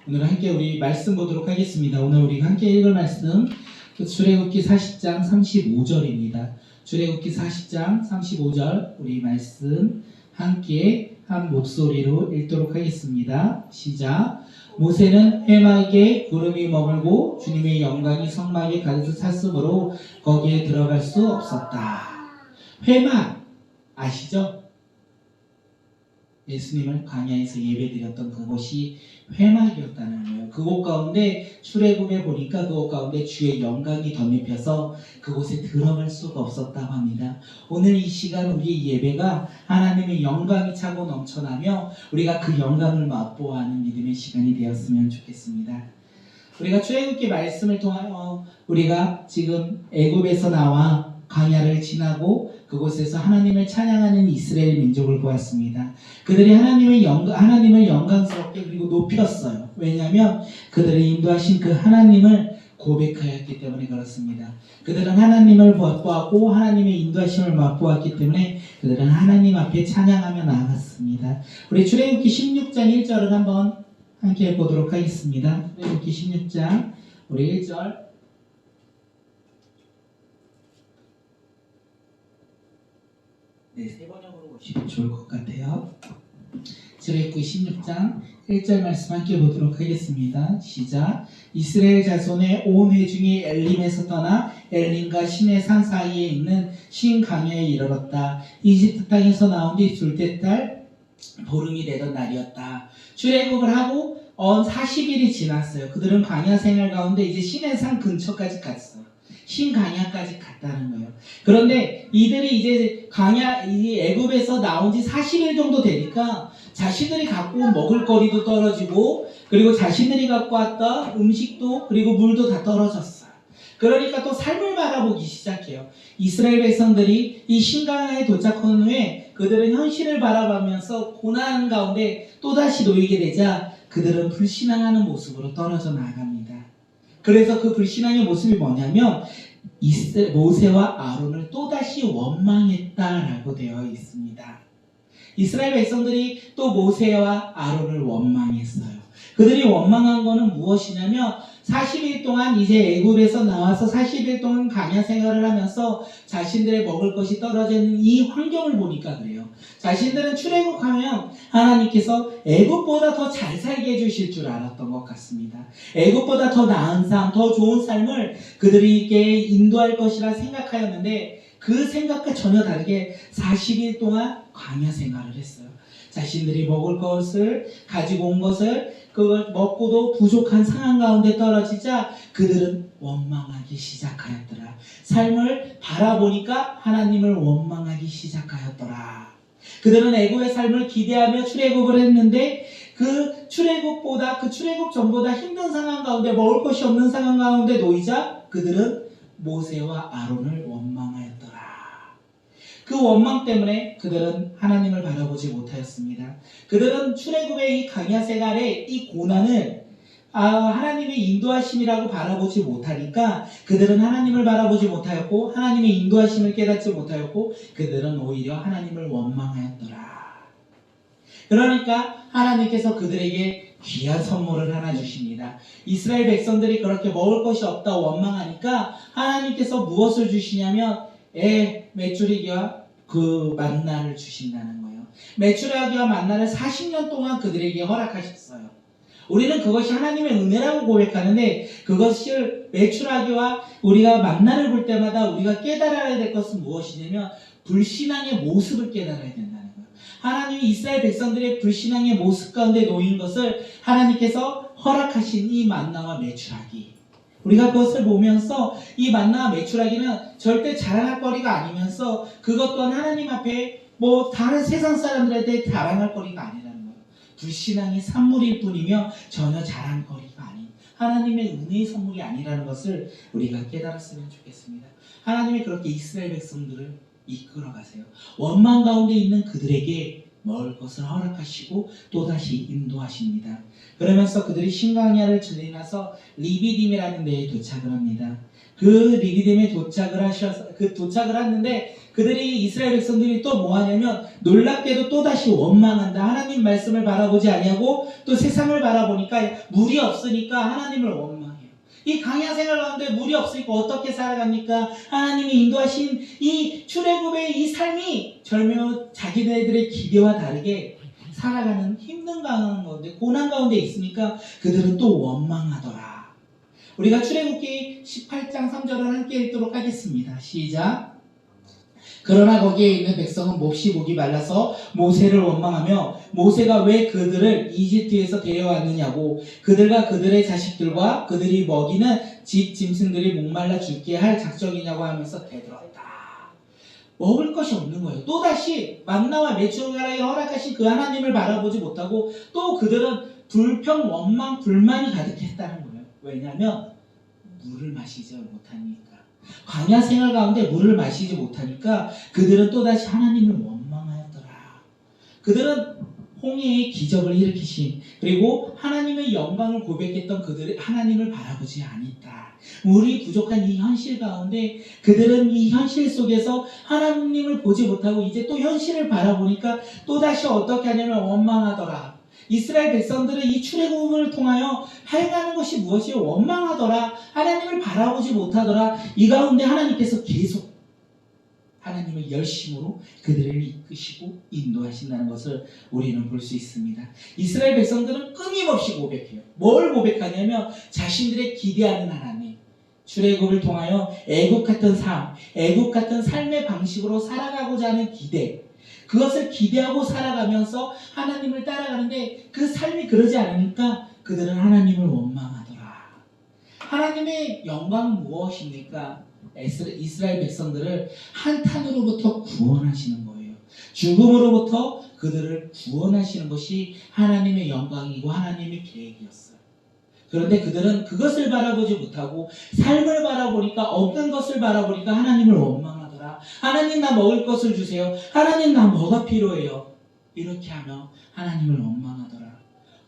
오늘 함께 우리 말씀 보도록 하겠습니다. 오늘 우리가 함께 읽을 말씀 출애굽기 40장 35절입니다. 출애굽기 40장 35절 우리 말씀 함께 한 목소리로 읽도록 하겠습니다. 시작. 모세는 회막에 구름이 머물고 주님의 영광이 성막에 가득 찼으므로 거기에 들어갈 수 없었다. 회막 아시죠? 예수님을 광야에서 예배드렸던 그곳이 회막이었다는 거예요. 그곳 가운데 출애굽에 보니까 그곳 가운데 주의 영광이 덧입혀서 그곳에 들어갈 수가 없었다고 합니다. 오늘 이 시간 우리의 예배가 하나님의 영광이 차고 넘쳐나며 우리가 그 영광을 맛보아하는 믿음의 시간이 되었으면 좋겠습니다. 우리가 출애굽기 말씀을 통하여 우리가 지금 애굽에서 나와 광야를 지나고 그곳에서 하나님을 찬양하는 이스라엘 민족을 보았습니다. 그들이 하나님을 영광스럽게 그리고 높였어요. 왜냐하면 그들을 인도하신 그 하나님을 고백하였기 때문에 그렇습니다. 그들은 하나님을 맛보았고 하나님의 인도하심을 맛보았기 때문에 그들은 하나님 앞에 찬양하며 나아갔습니다. 우리 출애굽기 16장 1절을 한번 함께 보도록 하겠습니다. 출애굽기 16장 우리 1절 세 번역으로 보시면 좋을 것 같아요. 출애굽기 16장 1절 말씀 함께 보도록 하겠습니다. 시작. 이스라엘 자손의 온 회중이 엘림에서 떠나 엘림과 시내산 사이에 있는 신 강야에 이르렀다. 이집트 땅에서 나온 뒤 둘째 달 보름이 되던 날이었다. 출애굽을 하고 40일이 지났어요. 그들은 광야 생활 가운데 이제 시내산 근처까지 갔어요. 신강야까지 갔다는 거예요. 그런데 이들이 이제 애굽에서 나온 지 40일 정도 되니까 자신들이 갖고 온 먹을거리도 떨어지고 그리고 자신들이 갖고 왔던 음식도 그리고 물도 다 떨어졌어요. 그러니까 또 삶을 바라보기 시작해요. 이스라엘 백성들이 이 신강야에 도착한 후에 그들은 현실을 바라보면서 고난 가운데 또다시 놓이게 되자 그들은 불신앙하는 모습으로 떨어져 나갑니다. 그래서 그 불신앙의 모습이 뭐냐면 모세와 아론을 또다시 원망했다라고 되어 있습니다. 이스라엘 백성들이 또 모세와 아론을 원망했어요. 그들이 원망한 것은 무엇이냐면 40일 동안 이제 애굽에서 나와서 40일 동안 광야 생활을 하면서 자신들의 먹을 것이 떨어지는 이 환경을 보니까 그래요. 자신들은 출애굽하면 하나님께서 애굽보다 더 잘 살게 해주실 줄 알았던 것 같습니다. 애굽보다 더 나은 삶, 더 좋은 삶을 그들에게 인도할 것이라 생각하였는데 그 생각과 전혀 다르게 40일 동안 광야 생활을 했어요. 자신들이 먹을 것을 가지고 온 것을 그걸 먹고도 부족한 상황 가운데 떨어지자 그들은 원망하기 시작하였더라. 삶을 바라보니까 하나님을 원망하기 시작하였더라. 그들은 애굽의 삶을 기대하며 출애굽을 했는데 그 출애굽 전보다 힘든 상황 가운데 먹을 것이 없는 상황 가운데 놓이자 그들은 모세와 아론을 원망하였더라. 그 원망 때문에 그들은 하나님을 바라보지 못하였습니다. 그들은 출애굽의 이 광야 생활의 이 고난을 하나님의 인도하심이라고 바라보지 못하니까 그들은 하나님을 바라보지 못하였고 하나님의 인도하심을 깨닫지 못하였고 그들은 오히려 하나님을 원망하였더라. 그러니까 하나님께서 그들에게 귀한 선물을 하나 주십니다. 이스라엘 백성들이 그렇게 먹을 것이 없다고 원망하니까 하나님께서 무엇을 주시냐면 메추리기와 그 만나를 주신다는 거예요. 메추리기와 만나를 40년 동안 그들에게 허락하셨어요. 우리는 그것이 하나님의 은혜라고 고백하는데 그것을 메추라기와 우리가 만나를 볼 때마다 우리가 깨달아야 될 것은 무엇이냐면 불신앙의 모습을 깨달아야 된다는 거예요. 하나님이 이스라엘 백성들의 불신앙의 모습 가운데 놓인 것을 하나님께서 허락하신 이 만나와 메추라기, 우리가 그것을 보면서 이 만나와 메추라기는 절대 자랑할 거리가 아니면서 그것 또한 하나님 앞에 다른 세상 사람들한테 자랑할 거리가 아니라는 거예요. 불신앙의 산물일 뿐이며 전혀 자랑거리가 아닌 하나님의 은혜의 선물이 아니라는 것을 우리가 깨달았으면 좋겠습니다. 하나님이 그렇게 이스라엘 백성들을 이끌어 가세요. 원망 가운데 있는 그들에게 먹을 것을 허락하시고 또다시 인도하십니다. 그러면서 그들이 신강야를 지나서 리비딤이라는 데에 도착을 합니다. 그 리비딤에 도착을 하는데 그들이 이스라엘 백성들이 또 뭐 하냐면 놀랍게도 또다시 원망한다. 하나님 말씀을 바라보지 아니하고 또 세상을 바라보니까 물이 없으니까 하나님을 원망해요. 이 강야 생활 가운데 물이 없으니까 어떻게 살아갑니까? 하나님이 인도하신 이 출애굽의 이 삶이 절묘 자기네들의 기대와 다르게 살아가는 힘든 가운데 고난 가운데 있으니까 그들은 또 원망하더라. 우리가 출애굽기 18장 3절을 함께 읽도록 하겠습니다. 시작. 그러나 거기에 있는 백성은 몹시 목이 말라서 모세를 원망하며 모세가 왜 그들을 이집트에서 데려왔느냐고 그들과 그들의 자식들과 그들이 먹이는 집 짐승들이 목말라 죽게 할 작정이냐고 하면서 대들었다. 먹을 것이 없는 거예요. 또다시 만나와 메추라기 허락하신 그 하나님을 바라보지 못하고 또 그들은 불평, 원망, 불만이 가득했다는 거예요. 왜냐하면 물을 마시지 못하니까. 광야 생활 가운데 물을 마시지 못하니까 그들은 또다시 하나님을 원망하였더라. 그들은 홍해의 기적을 일으키신 그리고 하나님의 영광을 고백했던 그들이 하나님을 바라보지 않았다. 물이 부족한 이 현실 가운데 그들은 이 현실 속에서 하나님을 보지 못하고 이제 또 현실을 바라보니까 또다시 어떻게 하냐면 원망하더라. 이스라엘 백성들은 이 출애굽을 통하여 해가는 것이 무엇이요? 원망하더라. 하나님을 바라보지 못하더라. 이 가운데 하나님께서 계속 하나님의 열심으로 그들을 이끄시고 인도하신다는 것을 우리는 볼 수 있습니다. 이스라엘 백성들은 끊임없이 고백해요. 뭘 고백하냐면 자신들의 기대하는 하나님, 출애굽을 통하여 애국 같은 삶, 애국 같은 삶의 방식으로 살아가고자 하는 기대, 그것을 기대하고 살아가면서 하나님을 따라가는데 그 삶이 그러지 않으니까 그들은 하나님을 원망하더라. 하나님의 영광은 무엇입니까? 이스라엘 백성들을 한탄으로부터 구원하시는 거예요. 죽음으로부터 그들을 구원하시는 것이 하나님의 영광이고 하나님의 계획이었어요. 그런데 그들은 그것을 바라보지 못하고 삶을 바라보니까 없는 것을 바라보니까 하나님을 원망하더라. 하나님 나 먹을 것을 주세요. 하나님 나 뭐가 필요해요. 이렇게 하며 하나님을 원망하더라.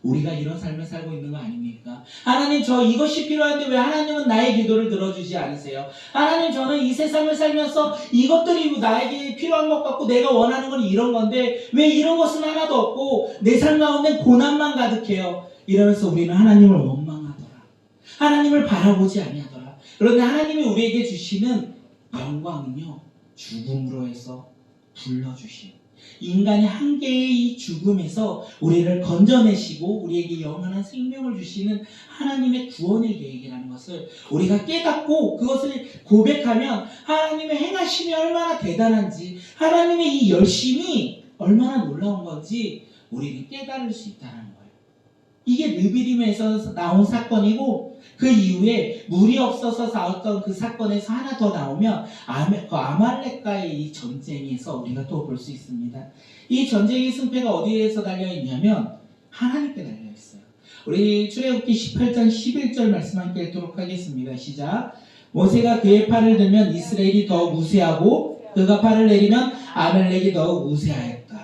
우리가 이런 삶을 살고 있는 거 아닙니까? 하나님 저 이것이 필요한데 왜 하나님은 나의 기도를 들어주지 않으세요? 하나님 저는 이 세상을 살면서 이것들이 나에게 필요한 것 같고 내가 원하는 건 이런 건데 왜 이런 것은 하나도 없고 내 삶 가운데 고난만 가득해요. 이러면서 우리는 하나님을 원망하더라. 하나님을 바라보지 아니하더라. 그런데 하나님이 우리에게 주시는 영광은요, 죽음으로 해서 불러주신 인간의 한계의 이 죽음에서 우리를 건져내시고 우리에게 영원한 생명을 주시는 하나님의 구원의 계획이라는 것을 우리가 깨닫고 그것을 고백하면 하나님의 행하심이 얼마나 대단한지, 하나님의 이 열심이 얼마나 놀라운 건지 우리는 깨달을 수 있다는 거예요. 이게 느비딤에서 나온 사건이고 그 이후에 물이 없어서 싸웠던 그 사건에서 하나 더 나오면 아말렉과의 이 전쟁에서 우리가 또 볼 수 있습니다. 이 전쟁의 승패가 어디에서 달려있냐면 하나님께 달려있어요. 우리 출애굽기 18장 11절 말씀 함께 읽도록 하겠습니다. 시작. 모세가 그의 팔을 들면 이스라엘이 더욱 우세하고 그가 팔을 내리면 아말렉이 더욱 우세하였다.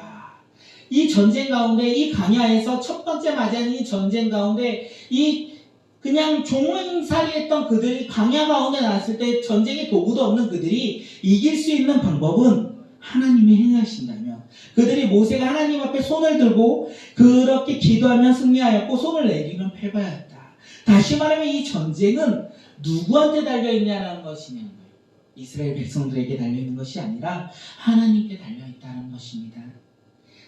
이 전쟁 가운데 이 강야에서 첫 번째 맞이한 이 전쟁 가운데 이 그냥 종살이했던 그들이 강야 가운데 나왔을 때 전쟁의 도구도 없는 그들이 이길 수 있는 방법은 하나님이 행하신다면 그들이 모세가 하나님 앞에 손을 들고 그렇게 기도하면 승리하였고 손을 내리면 패배하였다. 다시 말하면 이 전쟁은 누구한테 달려있냐는 것이냐는 거예요. 이스라엘 백성들에게 달려있는 것이 아니라 하나님께 달려있다는 것입니다.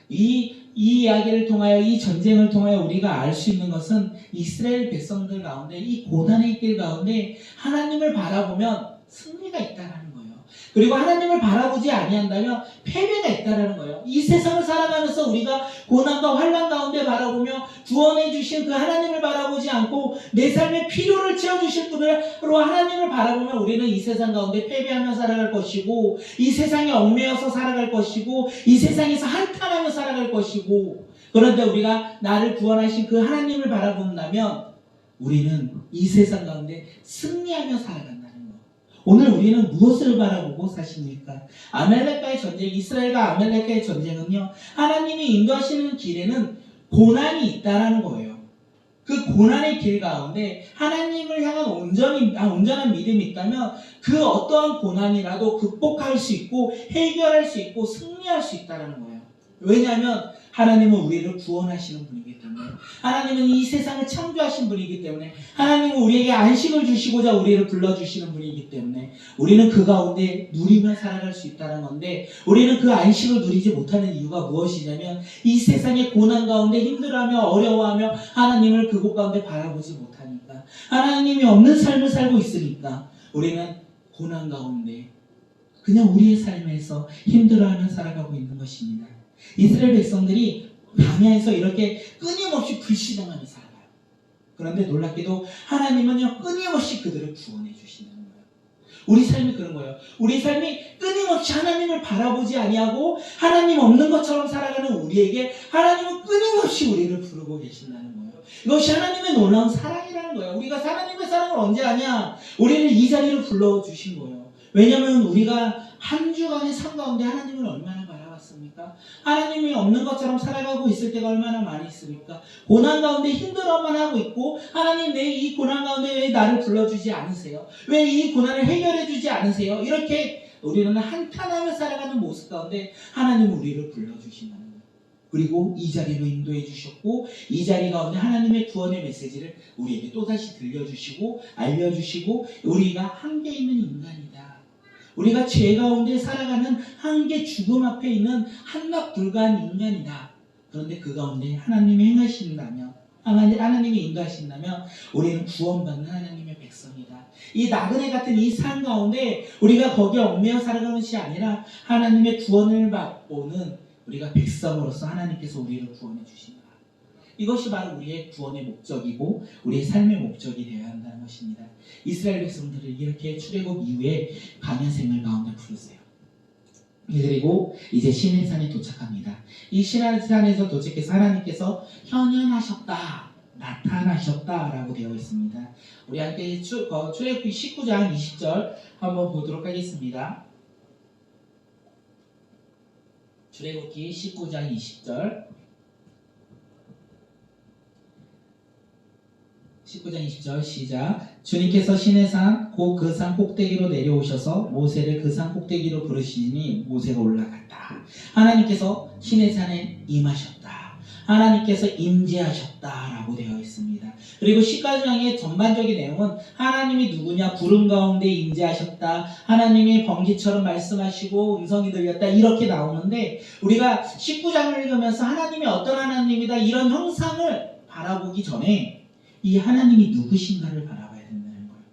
이 이야기를 통하여 이 전쟁을 통하여 우리가 알 수 있는 것은 이스라엘 백성들 가운데 이 고난의 길 가운데 하나님을 바라보면 승리가 있다는 거예요. 그리고 하나님을 바라보지 아니한다면 패배가 있다는 거예요. 이 세상을 살아가면서 우리가 고난과 환난 가운데 바라보며 구원해 주신 그 하나님을 바라보지 않고 내 삶의 필요를 채워주실 분으로 하나님을 바라보면 우리는 이 세상 가운데 패배하며 살아갈 것이고 이 세상에 얽매여서 살아갈 것이고 이 세상에서 한탄하며 살아갈 것이고 그런데 우리가 나를 구원하신 그 하나님을 바라본다면 우리는 이 세상 가운데 승리하며 살아간다는 거. 오늘 우리는 무엇을 바라보고 사십니까? 아말렉과의 전쟁, 이스라엘과 아말렉과의 전쟁은요, 하나님이 인도하시는 길에는 고난이 있다라는 거예요. 그 고난의 길 가운데 하나님을 향한 온전한 믿음이 있다면 그 어떠한 고난이라도 극복할 수 있고 해결할 수 있고 승리할 수 있다는 거예요. 왜냐하면 하나님은 우리를 구원하시는 분이기 때문에, 하나님은 이 세상을 창조하신 분이기 때문에, 하나님은 우리에게 안식을 주시고자 우리를 불러주시는 분이기 때문에 우리는 그 가운데 누리며 살아갈 수 있다는 건데, 우리는 그 안식을 누리지 못하는 이유가 무엇이냐면 이 세상의 고난 가운데 힘들어하며 어려워하며 하나님을 그곳 가운데 바라보지 못하니까, 하나님이 없는 삶을 살고 있으니까 우리는 고난 가운데 그냥 우리의 삶에서 힘들어하며 살아가고 있는 것입니다. 이스라엘 백성들이 광야에서 이렇게 끊임없이 불신앙하며 살아가요. 그런데 놀랍게도 하나님은요, 끊임없이 그들을 구원해 주시는 거예요. 우리 삶이 그런 거예요. 우리 삶이 끊임없이 하나님을 바라보지 아니하고 하나님 없는 것처럼 살아가는 우리에게 하나님은 끊임없이 우리를 부르고 계신다는 거예요. 이것이 하나님의 놀라운 사랑이라는 거예요. 우리가 하나님의 사랑을 언제 아냐? 우리를 이 자리로 불러주신 거예요. 왜냐하면 우리가 한 주간의 삶 가운데 하나님을 얼마나 바라봤습니까? 하나님이 없는 것처럼 살아가고 있을 때가 얼마나 많이 있습니까? 고난 가운데 힘들어만 하고 있고, 하나님 왜 이 고난 가운데 왜 나를 불러주지 않으세요? 왜 이 고난을 해결해 주지 않으세요? 이렇게 우리는 한탄하며 살아가는 모습 가운데 하나님은 우리를 불러주신다는 거예요. 그리고 이 자리로 인도해 주셨고, 이 자리 가운데 하나님의 구원의 메시지를 우리에게 또다시 들려주시고 알려주시고, 우리가 한계 있는 인간이다, 우리가 죄 가운데 살아가는 한계 죽음 앞에 있는 한낱 불가한 인간이다. 그런데 그 가운데 하나님이 행하신다면, 하나님이 인도하신다면 우리는 구원받는 하나님의 백성이다. 이 나그네 같은 이 삶 가운데 우리가 거기에 얽매여 살아가는 것이 아니라 하나님의 구원을 맛보는 우리가 백성으로서 하나님께서 우리를 구원해 주신다. 이것이 바로 우리의 구원의 목적이고 우리의 삶의 목적이 되어야 한다는 것입니다. 이스라엘 백성들을 이렇게 출애굽 이후에 광야 생활 가운데 부르세요. 그리고 이제 시내산에 도착합니다. 이 시내산에서 도착해서 하나님께서 현현하셨다, 나타나셨다라고 되어 있습니다. 우리 함께 출애굽기 19장 20절 한번 보도록 하겠습니다. 출애굽기 19장 20절 19장 20절 시작. 주님께서 시내산 곧 그 산 꼭대기로 내려오셔서 모세를 그 산 꼭대기로 부르시니 모세가 올라갔다. 하나님께서 시내산에 임하셨다, 하나님께서 임재하셨다라고 되어 있습니다. 그리고 19장의 전반적인 내용은 하나님이 누구냐, 구름 가운데 임재하셨다, 하나님이 번개처럼 말씀하시고 음성이 들렸다, 이렇게 나오는데, 우리가 19장을 읽으면서 하나님이 어떤 하나님이다 이런 형상을 바라보기 전에 이 하나님이 누구신가를 바라봐야 된다는 거예요.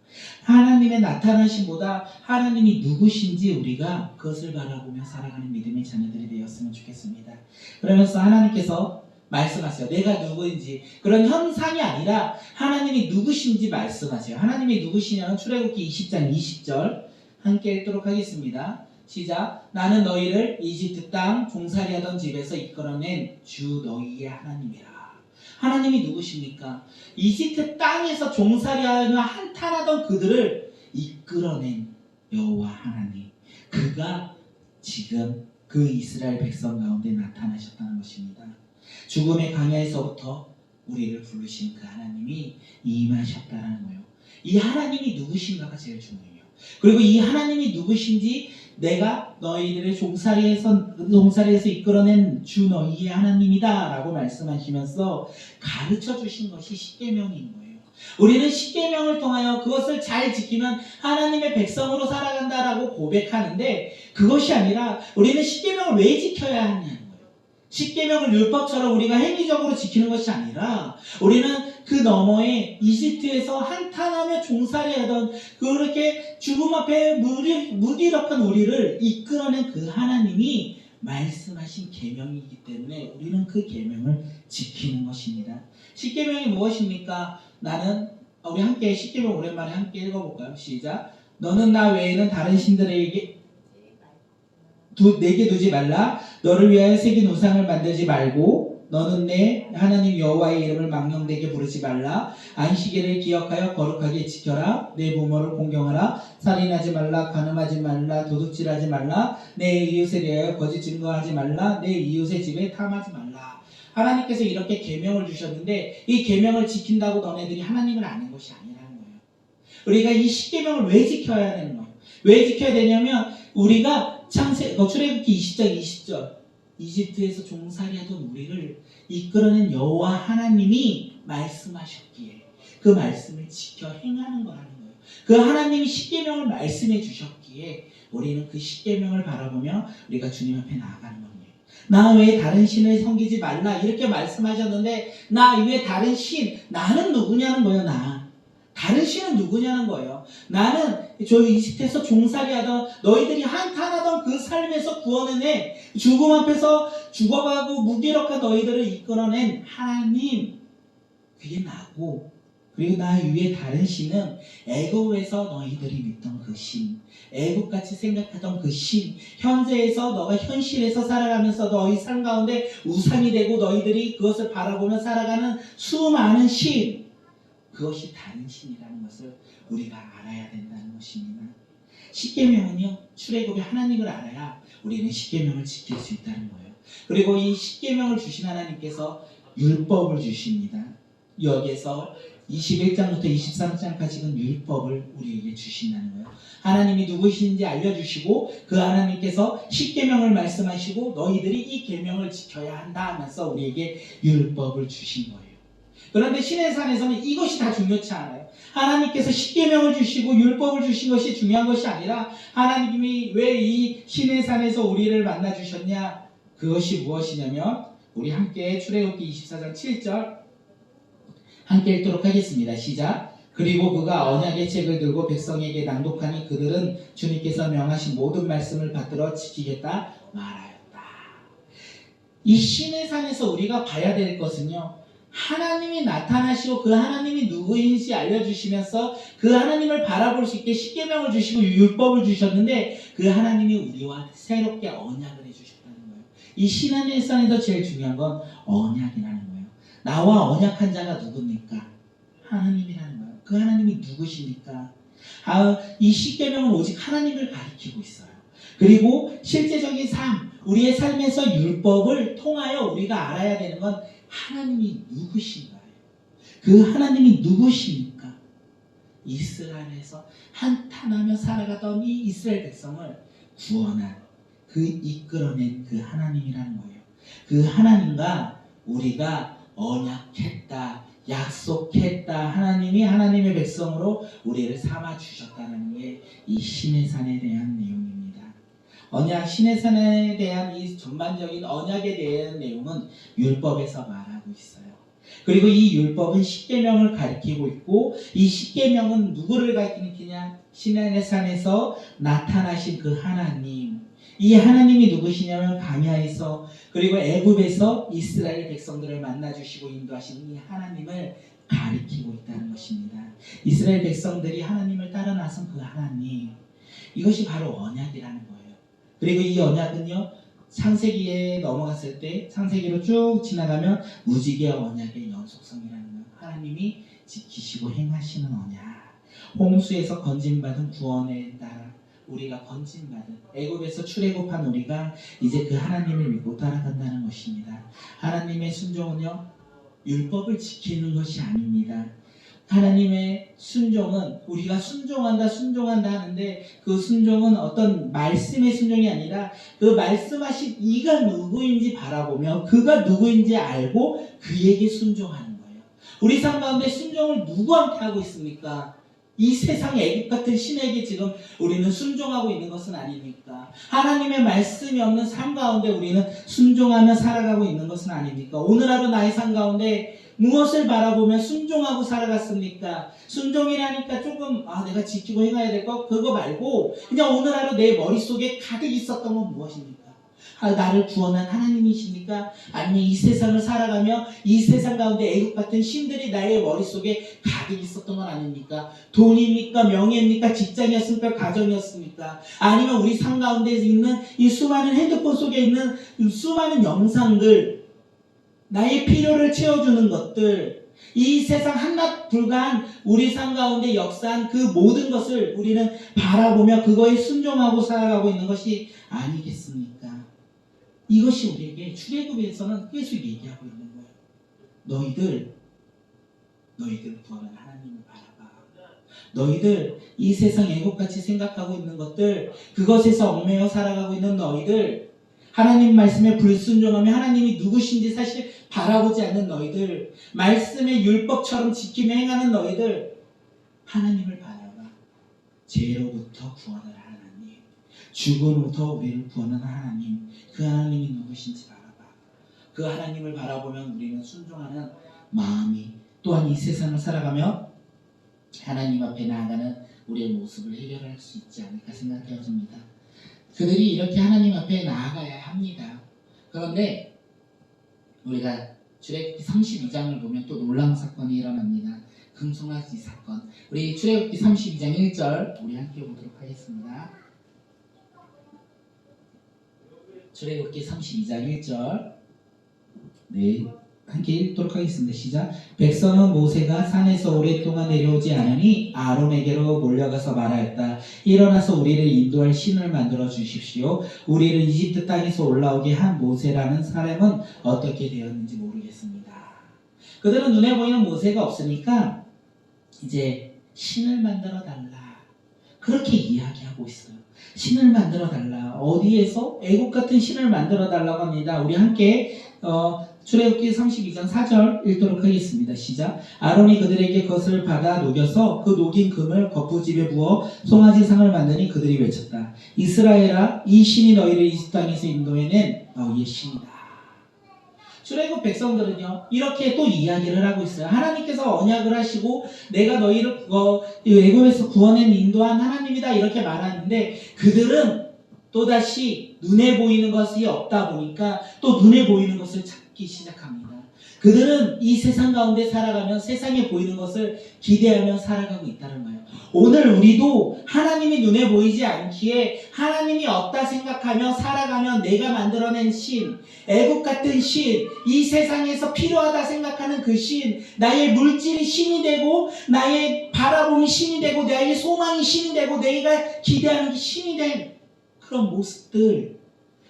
하나님의 나타나심보다 하나님이 누구신지 우리가 그것을 바라보며 살아가는 믿음의 자녀들이 되었으면 좋겠습니다. 그러면서 하나님께서 말씀하세요. 내가 누구인지, 그런 현상이 아니라 하나님이 누구신지 말씀하세요. 하나님이 누구시냐는 출애굽기 20장 20절 함께 읽도록 하겠습니다. 시작. 나는 너희를 이집트 땅 종살이하던 집에서 이끌어낸 주 너희의 하나님이라. 하나님이 누구십니까? 이집트 땅에서 종살이하며 한탄하던 그들을 이끌어낸 여호와 하나님, 그가 지금 그 이스라엘 백성 가운데 나타나셨다는 것입니다. 죽음의 광야에서부터 우리를 부르신 그 하나님이 임하셨다는 거예요. 이 하나님이 누구신가가 제일 중요해요. 그리고 이 하나님이 누구신지, 내가 너희들의 종살이에서 이끌어낸 주 너희의 하나님이다 라고 말씀하시면서 가르쳐 주신 것이 십계명인 거예요. 우리는 십계명을 통하여 그것을 잘 지키면 하나님의 백성으로 살아간다라고 고백하는데, 그것이 아니라 우리는 십계명을 왜 지켜야 하냐는 거예요. 십계명을 율법처럼 우리가 행위적으로 지키는 것이 아니라, 우리는 그 너머에 이집트에서 한탄하며 종살이하던 그렇게 죽음 앞에 무기력한 우리를 이끌어낸 그 하나님이 말씀하신 계명이기 때문에 우리는 그 계명을 지키는 것입니다. 십계명이 무엇입니까? 우리 함께 십계명 오랜만에 함께 읽어볼까요? 시작. 너는 나 외에는 다른 신들에게 내게 두지 말라. 너를 위하여 새긴 우상을 만들지 말고 너는 내 하나님 여호와의 이름을 망령되게 부르지 말라. 안식일을 기억하여 거룩하게 지켜라. 내 부모를 공경하라. 살인하지 말라. 간음하지 말라. 도둑질하지 말라. 내 이웃에 대하여 거짓 증거하지 말라. 내 이웃의 집에 탐하지 말라. 하나님께서 이렇게 계명을 주셨는데 이 계명을 지킨다고 너네들이 하나님을 아는 것이 아니라는 거예요. 우리가 이 10계명을 왜 지켜야 되는 거예요? 왜 지켜야 되냐면 우리가 출애굽기 20장 20절 이집트에서 종살이하던 우리를 이끌어낸 여호와 하나님이 말씀하셨기에 그 말씀을 지켜 행하는 거라는 거예요. 그 하나님이 10계명을 말씀해 주셨기에 우리는 그 10계명을 바라보며 우리가 주님 앞에 나아가는 겁니다. 나 외에 다른 신을 섬기지 말라 이렇게 말씀하셨는데 나 외에 다른 신, 나는 누구냐는 거예요. 다른 신은 누구냐는 거예요. 나는 저 이집트에서 종살이하던 너희들이 한탄하던 그 삶에서 구원해내 죽음 앞에서 죽어가고 무기력한 너희들을 이끌어낸 하나님, 그게 나고, 그리고 나 위에 다른 신은 애굽에서 너희들이 믿던 그 신, 애굽같이 생각하던 그 신, 현재에서 너가 현실에서 살아가면서 너희 삶 가운데 우상이 되고 너희들이 그것을 바라보며 살아가는 수많은 신, 그것이 다른 신이라는 것을 우리가 알아야 된다는 것입니다. 10계명은요, 출애굽의 하나님을 알아야 우리는 10계명을 지킬 수 있다는 거예요. 그리고 이 10계명을 주신 하나님께서 율법을 주십니다. 여기에서 21장부터 23장까지는 율법을 우리에게 주신다는 거예요. 하나님이 누구신지 알려주시고 그 하나님께서 10계명을 말씀하시고 너희들이 이 계명을 지켜야 한다 하면서 우리에게 율법을 주신 거예요. 그런데 시내산에서는 이것이 다 중요치 않아요. 하나님께서 10계명을 주시고 율법을 주신 것이 중요한 것이 아니라 하나님이 왜 이 시내산에서 우리를 만나 주셨냐? 그것이 무엇이냐면 우리 함께 출애굽기 24장 7절 함께 읽도록 하겠습니다. 시작. 그리고 그가 언약의 책을 들고 백성에게 낭독하니 그들은 주님께서 명하신 모든 말씀을 받들어 지키겠다 말하였다. 이 시내산에서 우리가 봐야 될 것은요, 하나님이 나타나시고 그 하나님이 누구인지 알려주시면서 그 하나님을 바라볼 수 있게 10계명을 주시고 율법을 주셨는데 그 하나님이 우리와 새롭게 언약을 해주셨다는 거예요. 이 시내산에서 제일 중요한 건 언약이라는 거예요. 나와 언약한 자가 누굽니까? 하나님이라는 거예요. 그 하나님이 누구십니까? 이 10계명은 오직 하나님을 가리키고 있어요. 그리고 실제적인 삶, 우리의 삶에서 율법을 통하여 우리가 알아야 되는 건 하나님이 누구신가요? 그 하나님이 누구십니까? 이스라엘에서 한탄하며 살아가던 이 이스라엘 백성을 구원한, 그 이끌어낸 그 하나님이라는 거예요. 그 하나님과 우리가 언약했다, 약속했다. 하나님이 하나님의 백성으로 우리를 삼아 주셨다는 게 이 시내산에 대한 내용입니다. 언약, 시내산에 대한 이 전반적인 언약에 대한 내용은 율법에서 말하고 있어요. 그리고 이 율법은 10계명을 가리키고 있고 이 10계명은 누구를 가리키느냐? 시내산에서 나타나신 그 하나님. 이 하나님이 누구시냐면 광야에서 그리고 애굽에서 이스라엘 백성들을 만나주시고 인도하신 이 하나님을 가리키고 있다는 것입니다. 이스라엘 백성들이 하나님을 따라 나선 그 하나님, 이것이 바로 언약이라는 거예요. 그리고 이 언약은요, 창세기에 넘어갔을 때 창세기로 쭉 지나가면 무지개 언약의 연속성이라는 거예요. 하나님이 지키시고 행하시는 언약. 홍수에서 건진받은 구원에 따라 우리가 건진받은, 애굽에서 출애굽한 우리가 이제 그 하나님을 믿고 따라간다는 것입니다. 하나님의 순종은요, 율법을 지키는 것이 아닙니다. 하나님의 순종은 우리가 순종한다 하는데 그 순종은 어떤 말씀의 순종이 아니라 그 말씀하신 이가 누구인지 바라보며 그가 누구인지 알고 그에게 순종하는 거예요. 우리 삶 가운데 순종을 누구한테 하고 있습니까? 이 세상 애굽 같은 신에게 지금 우리는 순종하고 있는 것은 아닙니까? 하나님의 말씀이 없는 삶 가운데 우리는 순종하며 살아가고 있는 것은 아닙니까? 오늘 하루 나의 삶 가운데 무엇을 바라보며 순종하고 살아갔습니까? 순종이라니까 조금 내가 지키고 행해야 될 것 그거 말고 그냥 오늘 하루 내 머릿속에 가득 있었던 건 무엇입니까? 나를 구원한 하나님이십니까? 아니면 이 세상을 살아가며 이 세상 가운데 애국 같은 신들이 나의 머릿속에 가득 있었던 건 아닙니까? 돈입니까? 명예입니까? 직장이었습니까? 가정이었습니까? 아니면 우리 삶 가운데 있는 이 수많은 핸드폰 속에 있는 수많은 영상들, 나의 필요를 채워주는 것들, 이 세상 한낱 불과한 우리 삶 가운데 역사한 그 모든 것을 우리는 바라보며 그거에 순종하고 살아가고 있는 것이 아니겠습니까? 이것이 우리에게 출애굽에서는 계속 얘기하고 있는 거예요. 너희들 구원한 하나님을 바라봐. 너희들 이 세상 애국같이 생각하고 있는 것들, 그것에서 얽매여 살아가고 있는 너희들, 하나님 말씀에 불순종하며 하나님이 누구신지 사실 바라보지 않는 너희들, 말씀의 율법처럼 지키며 행하는 너희들, 하나님을 바라봐. 죄로부터 구원을 하나님, 죽음으로부터 우리를 구원하는 하나님, 그 하나님이 누구신지 바라봐. 그 하나님을 바라보면 우리는 순종하는 마음이, 또한 이 세상을 살아가며 하나님 앞에 나아가는 우리의 모습을 해결할 수 있지 않을까 생각되어집니다. 그들이 이렇게 하나님 앞에 나아가야 합니다. 그런데 우리가 출애굽기 32장을 보면 또 놀라운 사건이 일어납니다. 금송아지 사건. 우리 출애굽기 32장 1절 우리 함께 보도록 하겠습니다. 출애굽기 32장 1절 네, 함께 읽도록 하겠습니다. 시작. 백성은 모세가 산에서 오랫동안 내려오지 않으니 아론에게로 몰려가서 말하였다. 일어나서 우리를 인도할 신을 만들어 주십시오. 우리를 이집트 땅에서 올라오게 한 모세라는 사람은 어떻게 되었는지 모르겠습니다. 그들은 눈에 보이는 모세가 없으니까 이제 신을 만들어 달라, 그렇게 이야기하고 있어요. 신을 만들어 달라. 어디에서? 애국 같은 신을 만들어 달라고 합니다. 우리 함께 출애굽기 32장 4절 읽도록 하겠습니다. 시작. 아론이 그들에게 그것을 받아 녹여서 그 녹인 금을 거푸집에 부어 송아지상을 만드니 그들이 외쳤다. 이스라엘아, 이 신이 너희를 이집트 땅에서 인도해낸 너희의 신이다. 출애굽 백성들은요, 이렇게 또 이야기를 하고 있어요. 하나님께서 언약을 하시고 내가 너희를 애굽에서 구원해 인도한 하나님이다, 이렇게 말하는데 그들은 또다시 눈에 보이는 것이 없다 보니까 또 눈에 보이는 것을 찾기 시작합니다. 그들은 이 세상 가운데 살아가면 세상에 보이는 것을 기대하며 살아가고 있다는 거예요. 오늘 우리도 하나님이 눈에 보이지 않기에 하나님이 없다 생각하며 살아가며 내가 만들어낸 신, 애국 같은 신, 이 세상에서 필요하다 생각하는 그 신, 나의 물질이 신이 되고 나의 바라봄이 신이 되고 나의 소망이 신이 되고 내가 기대하는 게 신이 된 그런 모습들,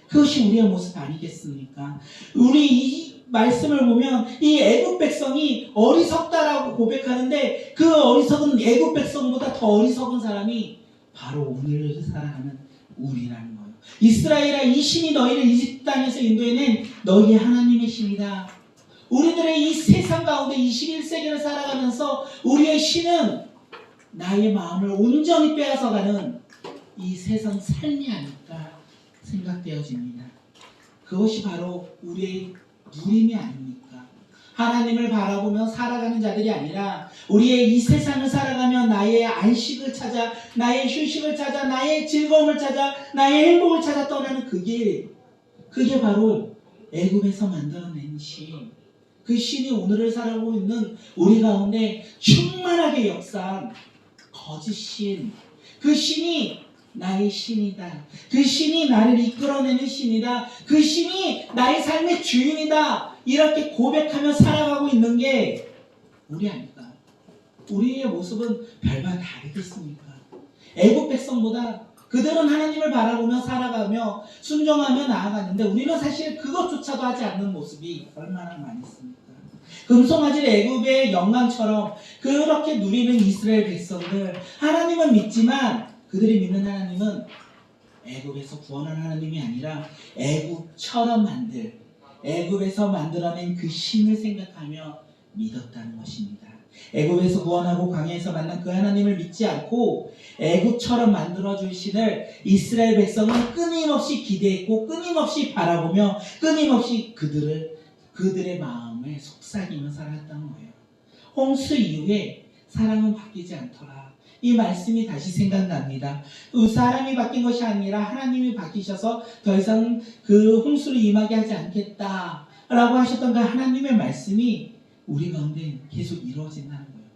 그것이 우리의 모습 아니겠습니까? 우리 이 말씀을 보면 이 애국 백성이 어리석다라고 고백하는데 그 어리석은 애국 백성보다 더 어리석은 사람이 바로 오늘 살아가는 우리라는 거예요. 이스라엘아, 이 신이 너희를 이집트 땅에서 인도해낸 너희의 하나님의 신이다. 우리들의 이 세상 가운데 21세기를 살아가면서 우리의 신은 나의 마음을 온전히 빼앗아가는 이 세상 삶이 아닐까 생각되어집니다. 그것이 바로 우리의 누림이 아닙니까? 하나님을 바라보며 살아가는 자들이 아니라 우리의 이 세상을 살아가며 나의 안식을 찾아, 나의 휴식을 찾아, 나의 즐거움을 찾아, 나의 행복을 찾아 떠나는 그게 바로 애굽에서 만들어낸 신, 그 신이 오늘을 살아가고 있는 우리 가운데 충만하게 역사한 거짓 신, 그 신이 나의 신이다. 그 신이 나를 이끌어내는 신이다. 그 신이 나의 삶의 주인이다. 이렇게 고백하며 살아가고 있는 게 우리 아닐까? 우리의 모습은 별반 다르겠습니까? 애국 백성보다 그들은 하나님을 바라보며 살아가며 순종하며 나아갔는데 우리는 사실 그것조차도 하지 않는 모습이 얼마나 많이 있습니까? 금송아지 애굽의 영광처럼 그렇게 누리는 이스라엘 백성들, 하나님은 믿지만 그들이 믿는 하나님은 애굽에서 구원한 하나님이 아니라 애굽에서 만들어낸 그 신을 생각하며 믿었다는 것입니다. 애굽에서 구원하고 광야에서 만난 그 하나님을 믿지 않고 애굽처럼 만들어줄 신을 이스라엘 백성은 끊임없이 기대했고 끊임없이 바라보며 끊임없이 그들의 마음에 속삭이며 살았다는 거예요. 홍수 이후에 사랑은 바뀌지 않더라. 이 말씀이 다시 생각납니다. 사람이 바뀐 것이 아니라 하나님이 바뀌셔서 더 이상 그 홍수를 임하게 하지 않겠다 라고 하셨던 그 하나님의 말씀이 우리 가운데 계속 이루어진다는 거예요.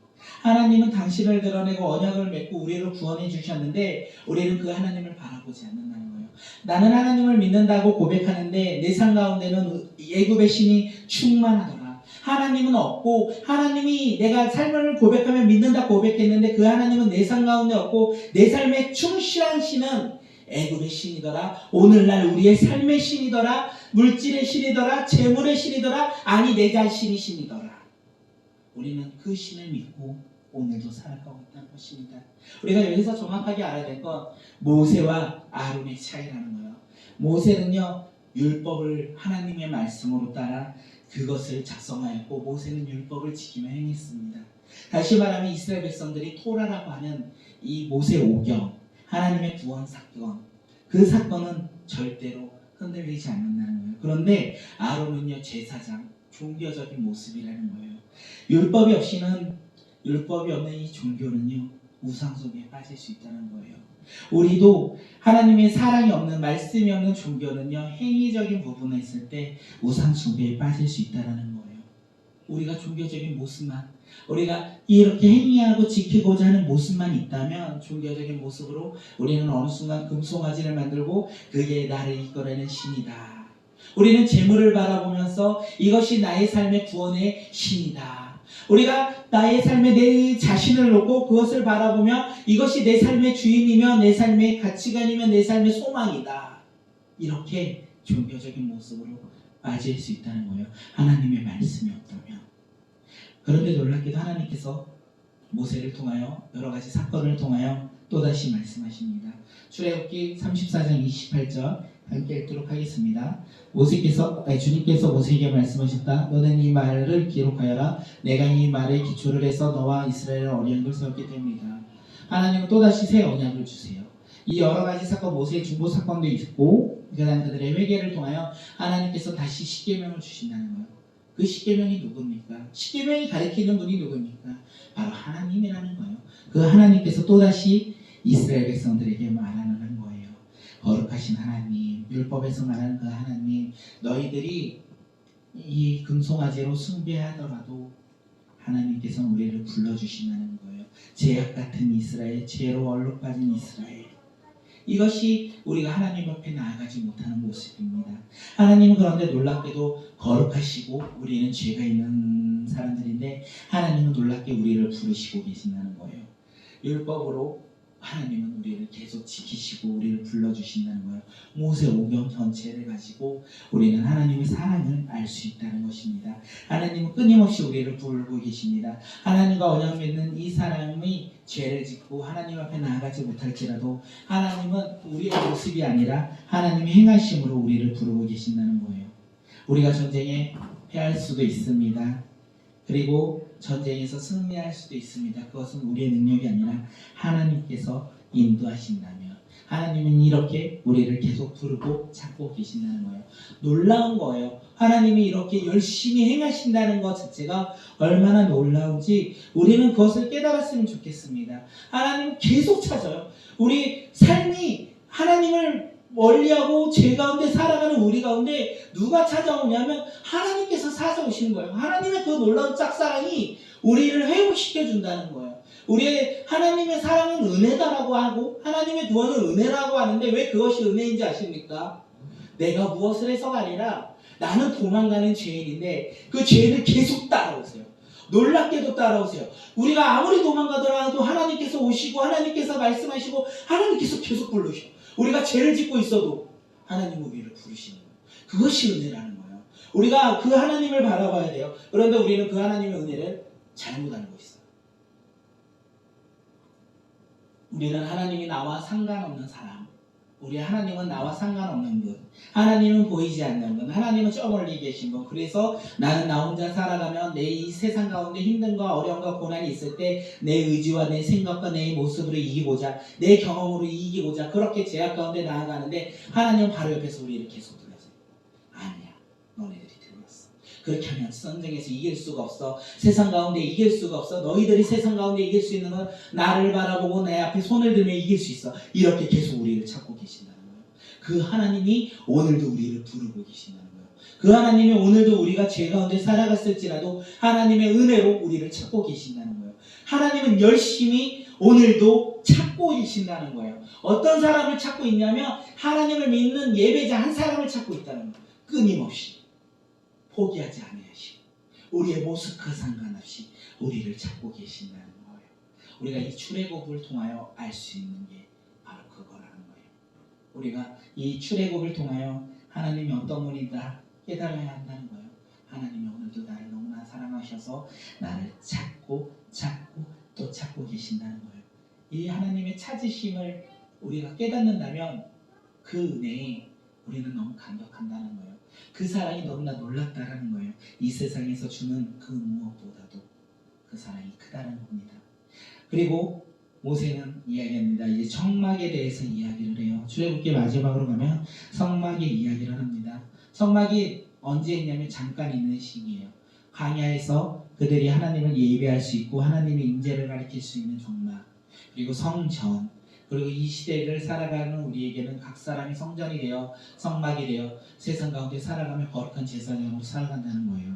하나님은 당신을 드러내고 언약을 맺고 우리를 구원해 주셨는데 우리는 그 하나님을 바라보지 않는다는 거예요. 나는 하나님을 믿는다고 고백하는데 내 삶 가운데는 애굽의 신이 충만하더라. 하나님은 없고 하나님이 내가 삶을 고백하면 믿는다 고백했는데 그 하나님은 내 삶 가운데 없고 내 삶에 충실한 신은 애굽의 신이더라. 오늘날 우리의 삶의 신이더라. 물질의 신이더라. 재물의 신이더라. 아니 내 자신이 신이더라. 우리는 그 신을 믿고 오늘도 살아가고 있다는 것입니다. 우리가 여기서 정확하게 알아야 될 건 모세와 아론의 차이라는 거예요. 모세는요 율법을 하나님의 말씀으로 따라 그것을 작성하였고 모세는 율법을 지키며 행했습니다. 다시 말하면 이스라엘 백성들이 토라라고 하는 이 모세 오경 하나님의 구원 사건 그 사건은 절대로 흔들리지 않는다는 거예요. 그런데 아론은요 제사장 종교적인 모습이라는 거예요. 율법이 없는 이 종교는요 우상 속에 빠질 수 있다는 거예요. 우리도 하나님의 사랑이 없는 말씀이 없는 종교는요 행위적인 부분에 있을 때 우상 숭배에 빠질 수 있다는 거예요. 우리가 종교적인 모습만 우리가 이렇게 행위하고 지키고자 하는 모습만 있다면 종교적인 모습으로 우리는 어느 순간 금송아지를 만들고 그게 나를 이끌어내는 신이다. 우리는 재물을 바라보면서 이것이 나의 삶의 구원의 신이다. 우리가 나의 삶에 내 자신을 놓고 그것을 바라보며 이것이 내 삶의 주인이며 내 삶의 가치관이며 내 삶의 소망이다. 이렇게 종교적인 모습으로 빠질 수 있다는 거예요. 하나님의 말씀이 없다면. 그런데 놀랍게도 하나님께서 모세를 통하여 여러 가지 사건을 통하여 또다시 말씀하십니다. 출애굽기 34장 28절 함께 읽도록 하겠습니다. 주님께서 모세에게 말씀하셨다. 너는 이 말을 기록하여라. 내가 이 말에 기초를 해서 너와 이스라엘을 언약을 세웠기 때문이다. 하나님은 또다시 새 언약을 주세요. 이 여러 가지 사건, 모세의 중보 사건도 있고 그다음 그들의 회개를 통하여 하나님께서 다시 십계명을 주신다는 거예요. 그 십계명이 누굽니까? 십계명이 가리키는 분이 누굽니까? 바로 하나님이라는 거예요. 그 하나님께서 또다시 이스라엘 백성들에게 말하는 거예요. 거룩하신 하나님, 율법에서 말하는 그 하나님, 너희들이 이 금송아지로 숭배하더라도 하나님께서 우리를 불러주신다는 거예요. 죄악 같은 이스라엘, 죄로 얼룩빠진 이스라엘. 이것이 우리가 하나님 앞에 나아가지 못하는 모습입니다. 하나님은 그런데 놀랍게도 거룩하시고 우리는 죄가 있는 사람들인데 하나님은 놀랍게 우리를 부르시고 계신다는 거예요. 율법으로 하나님은 우리를 계속 지키시고 우리를 불러주신다는 거예요. 모세 오경 전체를 가지고 우리는 하나님의 사랑을 알 수 있다는 것입니다. 하나님은 끊임없이 우리를 부르고 계십니다. 하나님과 언약 맺는 이 사람이 죄를 짓고 하나님 앞에 나아가지 못할지라도 하나님은 우리의 모습이 아니라 하나님의 행하심으로 우리를 부르고 계신다는 거예요. 우리가 전쟁에 패할 수도 있습니다. 그리고 전쟁에서 승리할 수도 있습니다. 그것은 우리의 능력이 아니라 하나님께서 인도하신다면 하나님은 이렇게 우리를 계속 부르고 찾고 계신다는 거예요. 놀라운 거예요. 하나님이 이렇게 열심히 행하신다는 것 자체가 얼마나 놀라운지 우리는 그것을 깨달았으면 좋겠습니다. 하나님은 계속 찾아요. 우리 삶이 하나님을 멀리하고 죄 가운데 살아가는 우리 가운데 누가 찾아오냐면 하나님께서 찾아오시는 거예요. 하나님의 그 놀라운 짝사랑이 우리를 회복시켜 준다는 거예요. 우리의 하나님의 사랑은 은혜다라고 하고 하나님의 구원은 은혜라고 하는데 왜 그것이 은혜인지 아십니까? 내가 무엇을 해서가 아니라 나는 도망가는 죄인인데 그 죄인을 계속 따라오세요. 놀랍게도 따라오세요. 우리가 아무리 도망가더라도 하나님께서 오시고 하나님께서 말씀하시고 하나님께서 계속 부르셔. 우리가 죄를 짓고 있어도 하나님 우리를 부르시는 거예요. 그것이 은혜라는 거예요. 우리가 그 하나님을 바라봐야 돼요. 그런데 우리는 그 하나님의 은혜를 잘못 알고 있어요. 우리는 하나님이 나와 상관없는 사람, 우리 하나님은 나와 상관없는 분, 하나님은 보이지 않는 분, 하나님은 저 멀리 계신 분. 그래서 나는 나 혼자 살아가면 내 이 세상 가운데 힘듦과 어려움과 고난이 있을 때 내 의지와 내 생각과 내 모습으로 이기고자, 내 경험으로 이기고자 그렇게 제약 가운데 나아가는데 하나님은 바로 옆에서 우리를 계속 들려서 아니야, 너네들이 들렸어. 그렇게 하면 전쟁에서 이길 수가 없어. 세상 가운데 이길 수가 없어. 너희들이 세상 가운데 이길 수 있는 건 나를 바라보고 내 앞에 손을 들면 이길 수 있어. 이렇게 계속 우리를 찾고 계신다는 거예요. 그 하나님이 오늘도 우리를 부르고 계신다는 거예요. 그 하나님이 오늘도 우리가 죄 가운데 살아갔을지라도 하나님의 은혜로 우리를 찾고 계신다는 거예요. 하나님은 열심히 오늘도 찾고 계신다는 거예요. 어떤 사람을 찾고 있냐면 하나님을 믿는 예배자 한 사람을 찾고 있다는 거예요. 끊임없이 포기하지 않으시고 우리의 모습과 상관없이 우리를 찾고 계신다는 거예요. 우리가 이 출애굽을 통하여 알 수 있는 게 바로 그거라는 거예요. 우리가 이 출애굽을 통하여 하나님이 어떤 분이다 깨달아야 한다는 거예요. 하나님이 오늘도 나를 너무나 사랑하셔서 나를 찾고 또 찾고 계신다는 거예요. 이 하나님의 찾으심을 우리가 깨닫는다면 그 은혜에 우리는 너무 감격한다는 거예요. 그 사랑이 너무나 놀랍다라는 거예요. 이 세상에서 주는 그 무엇보다도 그 사랑이 크다는 겁니다. 그리고 모세는 이야기합니다. 이제 성막에 대해서 이야기를 해요. 출애굽기 마지막으로 가면 성막의 이야기를 합니다. 성막이 언제 있냐면 잠깐 있는 시기예요. 광야에서 그들이 하나님을 예배할 수 있고 하나님의 임재를 가리킬 수 있는 성막, 그리고 성전, 그리고 이 시대를 살아가는 우리에게는 각 사람이 성전이 되어 성막이 되어 세상 가운데 살아가며 거룩한 제사장으로 살아간다는 거예요.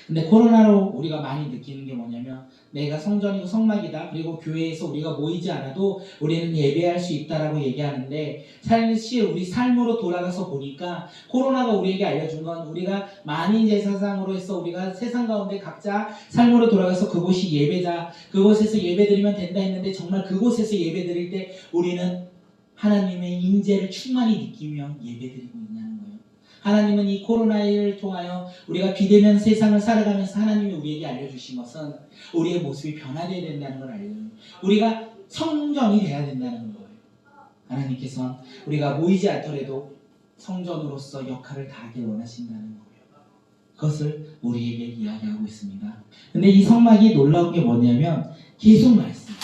근데 코로나로 우리가 많이 느끼는 게 뭐냐면 내가 성전이고 성막이다. 그리고 교회에서 우리가 모이지 않아도 우리는 예배할 수 있다라고 얘기하는데 사실 우리 삶으로 돌아가서 보니까 코로나가 우리에게 알려준 건 우리가 만인 제사장으로 해서 우리가 세상 가운데 각자 삶으로 돌아가서 그곳이 예배자, 그곳에서 예배드리면 된다 했는데 정말 그곳에서 예배드릴 때 우리는 하나님의 임재를 충만히 느끼며 예배드리고 있냐는 거예요. 하나님은 이 코로나를 통하여 우리가 비대면 세상을 살아가면서 하나님이 우리에게 알려주신 것은 우리의 모습이 변화되어야 된다는 걸 알려요. 우리가 성전이 돼야 된다는 거예요. 하나님께서는 우리가 모이지 않더라도 성전으로서 역할을 다하길 원하신다는 거예요. 그것을 우리에게 이야기하고 있습니다. 근데 이 성막이 놀라운 게 뭐냐면 계속 말씀해요.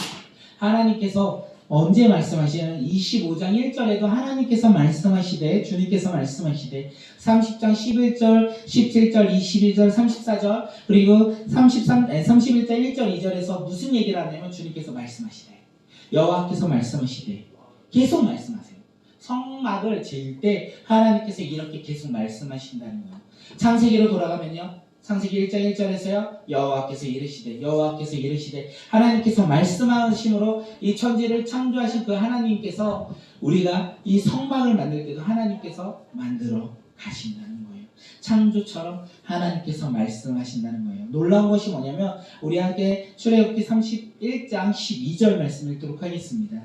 하나님께서 언제 말씀하시냐면 25장 1절에도 하나님께서 말씀하시되 주님께서 말씀하시되 30장 11절 17절 22절 34절 그리고 31장 1절 2절에서 무슨 얘기를 하냐면 주님께서 말씀하시되 여호와께서 말씀하시되 계속 말씀하세요. 성막을 지을 때 하나님께서 이렇게 계속 말씀하신다는 거예요. 창세기로 돌아가면요, 창세기 1장 1절에서요 여호와께서 이르시되 하나님께서 말씀하심으로 이 천지를 창조하신 그 하나님께서 우리가 이 성막을 만들 때도 하나님께서 만들어 가신다는 거예요. 창조처럼 하나님께서 말씀하신다는 거예요. 놀라운 것이 뭐냐면 우리 함께 출애굽기 31장 12절 말씀 읽도록 하겠습니다.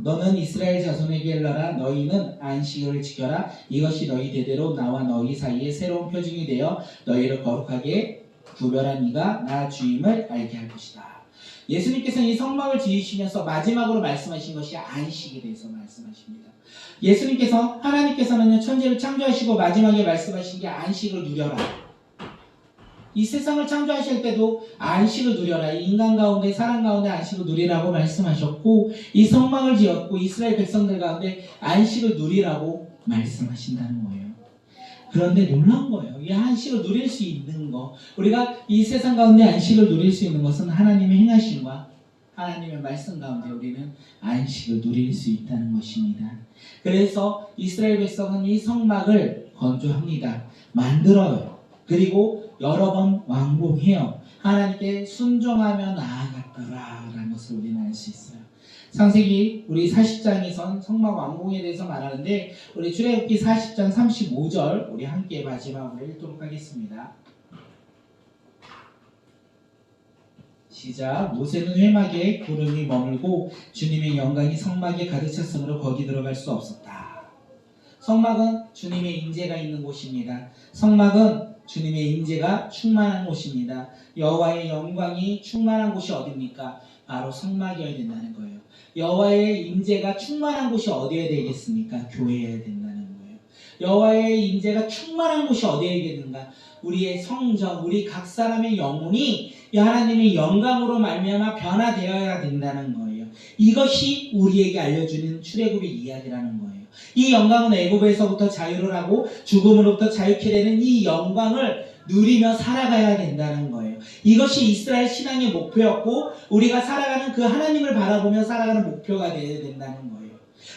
너는 이스라엘 자손에게 일러라. 너희는 안식일을 지켜라. 이것이 너희 대대로 나와 너희 사이에 새로운 표징이 되어 너희를 거룩하게 구별한 이가 나 주임을 알게 할 것이다. 예수님께서는 이 성막을 지으시면서 마지막으로 말씀하신 것이 안식에 대해서 말씀하십니다. 예수님께서 하나님께서는 천지를 창조하시고 마지막에 말씀하신 게 안식을 누려라. 이 세상을 창조하실 때도 안식을 누려라. 인간 가운데 사람 가운데 안식을 누리라고 말씀하셨고 이 성막을 지었고 이스라엘 백성들 가운데 안식을 누리라고 말씀하신다는 거예요. 그런데 놀라운 거예요. 이 안식을 누릴 수 있는 거, 우리가 이 세상 가운데 안식을 누릴 수 있는 것은 하나님의 행하심과 하나님의 말씀 가운데 우리는 안식을 누릴 수 있다는 것입니다. 그래서 이스라엘 백성은 이 성막을 건조합니다. 만들어요. 그리고 여러 번 완공해요. 하나님께 순종하며 나아갔더라라는 것을 우리는 알 수 있어요. 창세기 우리 40장에선 성막 완공에 대해서 말하는데 우리 출애굽기 40장 35절 우리 함께 마지막으로 읽도록 하겠습니다. 시작. 모세는 회막에 구름이 머물고 주님의 영광이 성막에 가득 찼으므로 거기 들어갈 수 없었다. 성막은 주님의 임재가 있는 곳입니다. 성막은 주님의 임재가 충만한 곳입니다. 여호와의 영광이 충만한 곳이 어디입니까? 바로 성막이어야 된다는 거예요. 여호와의 임재가 충만한 곳이 어디여야 되겠습니까? 교회여야 된다는 거예요. 여호와의 임재가 충만한 곳이 어디여야 되는가? 우리의 성전, 우리 각 사람의 영혼이 하나님의 영광으로 말미암아 변화되어야 된다는 거예요. 이것이 우리에게 알려주는 출애굽의 이야기라는 거예요. 이 영광은 애굽에서부터 자유를 하고 죽음으로부터 자유케 되는 이 영광을 누리며 살아가야 된다는 거예요. 이것이 이스라엘 신앙의 목표였고 우리가 살아가는 그 하나님을 바라보며 살아가는 목표가 되어야 된다는 거예요.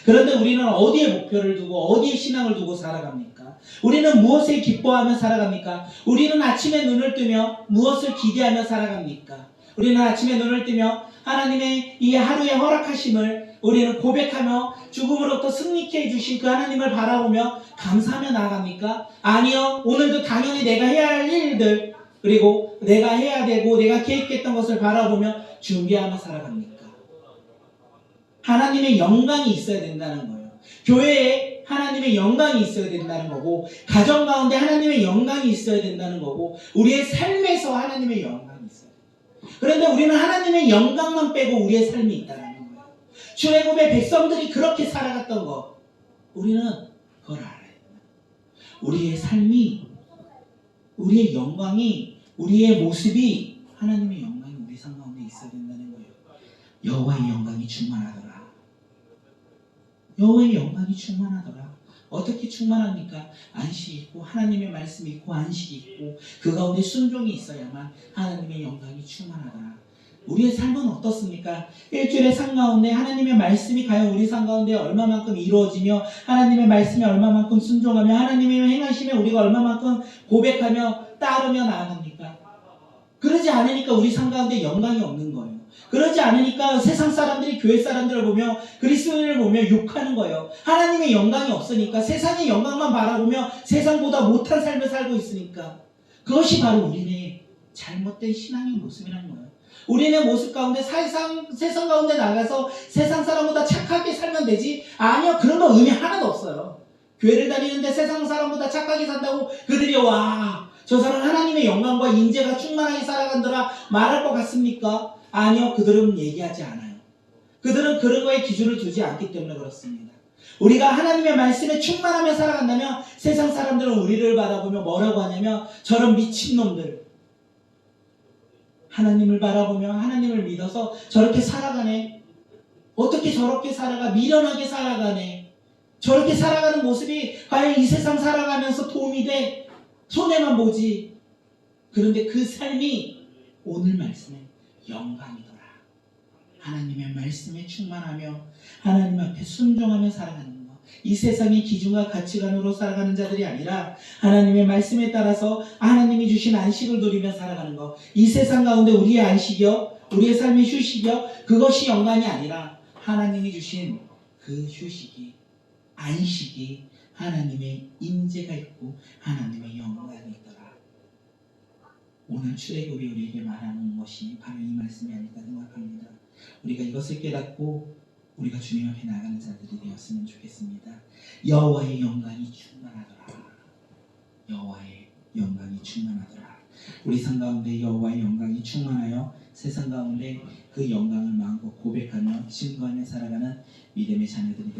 그런데 우리는 어디에 목표를 두고 어디에 신앙을 두고 살아갑니까? 우리는 무엇에 기뻐하며 살아갑니까? 우리는 아침에 눈을 뜨며 무엇을 기대하며 살아갑니까? 우리는 아침에 눈을 뜨며 하나님의 이 하루의 허락하심을 우리는 고백하며 죽음으로부터 승리케 해주신 그 하나님을 바라보며 감사하며 나아갑니까? 아니요. 오늘도 당연히 내가 해야 할 일들 그리고 내가 해야 되고 내가 계획했던 것을 바라보며 준비하며 살아갑니까? 하나님의 영광이 있어야 된다는 거예요. 교회에 하나님의 영광이 있어야 된다는 거고 가정 가운데 하나님의 영광이 있어야 된다는 거고 우리의 삶에서 하나님의 영광이 있어요. 그런데 우리는 하나님의 영광만 빼고 우리의 삶이 있다는 거예요. 출애굽의 백성들이 그렇게 살아갔던 거 우리는 그걸 알아야 돼요. 우리의 삶이 우리의 영광이 우리의 모습이 하나님의 영광이 우리 삶 가운데 있어야 된다는 거예요. 여호와의 영광이 충만하더라. 여호와의 영광이 충만하더라. 어떻게 충만합니까? 안식이 있고 하나님의 말씀이 있고 안식이 있고 그 가운데 순종이 있어야만 하나님의 영광이 충만하더라. 우리의 삶은 어떻습니까? 일주일의 삶 가운데 하나님의 말씀이 과연 우리 삶 가운데 얼마만큼 이루어지며 하나님의 말씀에 얼마만큼 순종하며 하나님의 행하심에 우리가 얼마만큼 고백하며 따르며 나아갑니까? 그러지 않으니까 우리 삶 가운데 영광이 없는 거예요. 그러지 않으니까 세상 사람들이 교회 사람들을 보며 그리스도인을 보며 욕하는 거예요. 하나님의 영광이 없으니까 세상의 영광만 바라보며 세상보다 못한 삶을 살고 있으니까 그것이 바로 우리의 잘못된 신앙의 모습이라는 거예요. 우리의 모습 가운데 세상 가운데 나가서 세상 사람보다 착하게 살면 되지? 아니요. 그런 거 의미 하나도 없어요. 교회를 다니는데 세상 사람보다 착하게 산다고 그들이 와 저 사람 하나님의 영광과 인재가 충만하게 살아간다라 말할 것 같습니까? 아니요. 그들은 얘기하지 않아요. 그들은 그런 거에 기준을 두지 않기 때문에 그렇습니다. 우리가 하나님의 말씀에 충만하며 살아간다면 세상 사람들은 우리를 바라보며 뭐라고 하냐면 저런 미친놈들 하나님을 바라보며 하나님을 믿어서 저렇게 살아가네. 어떻게 저렇게 살아가? 미련하게 살아가네. 저렇게 살아가는 모습이 과연 이 세상 살아가면서 도움이 돼? 손해만 보지. 그런데 그 삶이 오늘 말씀의 영광이더라. 하나님의 말씀에 충만하며 하나님 앞에 순종하며 살아가는 것. 이 세상의 기준과 가치관으로 살아가는 자들이 아니라 하나님의 말씀에 따라서 하나님이 주신 안식을 누리며 살아가는 것. 이 세상 가운데 우리의 안식이요, 우리의 삶의 휴식이요, 그것이 영광이 아니라 하나님이 주신 그 휴식이, 안식이 하나님의 임재가 있고 하나님의 영광이 있더라. 오늘 출애굽이 우리에게 말하는 것이 바로 이 말씀이 아닐까 생각합니다. 우리가 이것을 깨닫고 우리가 주님 앞에 나가는 자들이 되었으면 좋겠습니다. 여호와의 영광이 충만하더라. 여호와의 영광이 충만하더라. 우리 삶 가운데 여호와의 영광이 충만하여 세상 가운데 그 영광을 마음껏 고백하며 증거하며 살아가는 믿음의 자녀들이